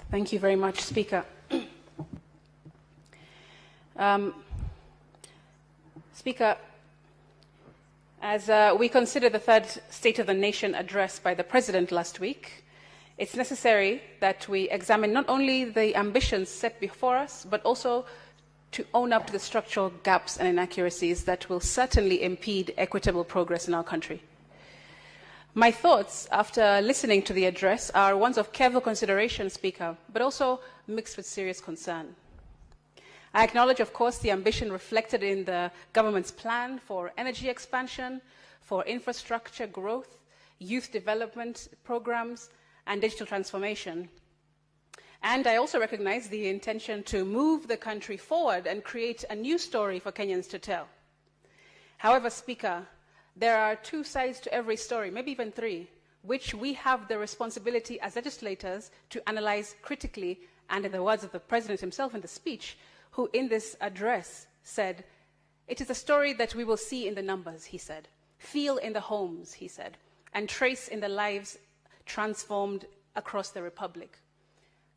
Thank you very much, Speaker. Speaker, as we consider the third State of the Nation address by the President last week, it's necessary that we examine not only the ambitions set before us, but also to own up to the structural gaps and inaccuracies that will certainly impede equitable progress in our country. My thoughts after listening to the address are ones of careful consideration, Speaker, but also mixed with serious concern. I acknowledge, of course, the ambition reflected in the government's plan for energy expansion, for infrastructure growth, youth development programs, and digital transformation. And I also recognize the intention to move the country forward and create a new story for Kenyans to tell. However, Speaker, there are two sides to every story, maybe even three, which we have the responsibility as legislators to analyze critically, and in the words of the President himself in the speech, who in this address said, "It is a story that we will see in the numbers," he said, "feel in the homes," he said, "and trace in the lives transformed across the Republic."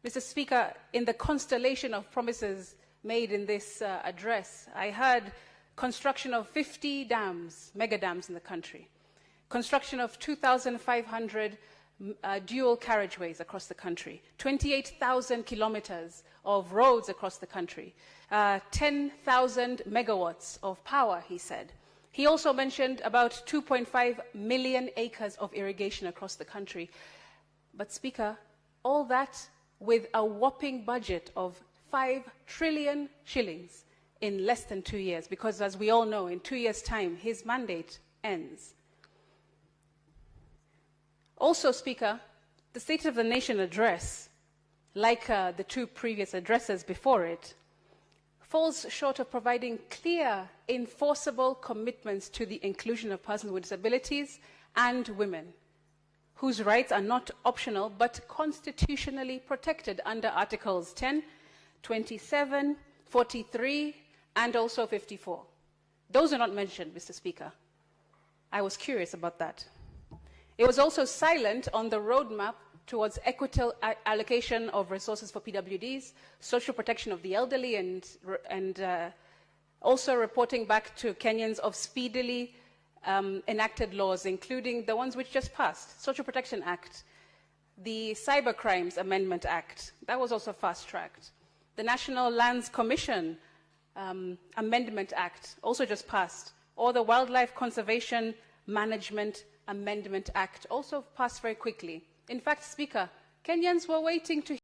Mr. Speaker, in the constellation of promises made in this address, I heard construction of 50 dams, mega dams in the country, construction of 2,500 dual carriageways across the country, 28,000 kilometers of roads across the country, 10,000 megawatts of power, he said. He also mentioned about 2.5 million acres of irrigation across the country. But Speaker, all that with a whopping budget of 5 trillion shillings in less than 2 years, because as we all know, in 2 years' time, his mandate ends. Also, Speaker, the State of the Nation address, like the two previous addresses before it, falls short of providing clear, enforceable commitments to the inclusion of persons with disabilities and women, whose rights are not optional but constitutionally protected under Articles 10, 27, 43, and also 54. Those are not mentioned, Mr. Speaker. I was curious about that. It was also silent on the roadmap towards equitable allocation of resources for PWDs, social protection of the elderly, and also reporting back to Kenyans of speedily enacted laws, including the ones which just passed, Social Protection Act, the Cybercrimes Amendment Act, that was also fast-tracked, the National Lands Commission Amendment Act, also just passed, or the Wildlife Conservation Management Amendment Act, also passed very quickly. In fact, Speaker, Kenyans were waiting to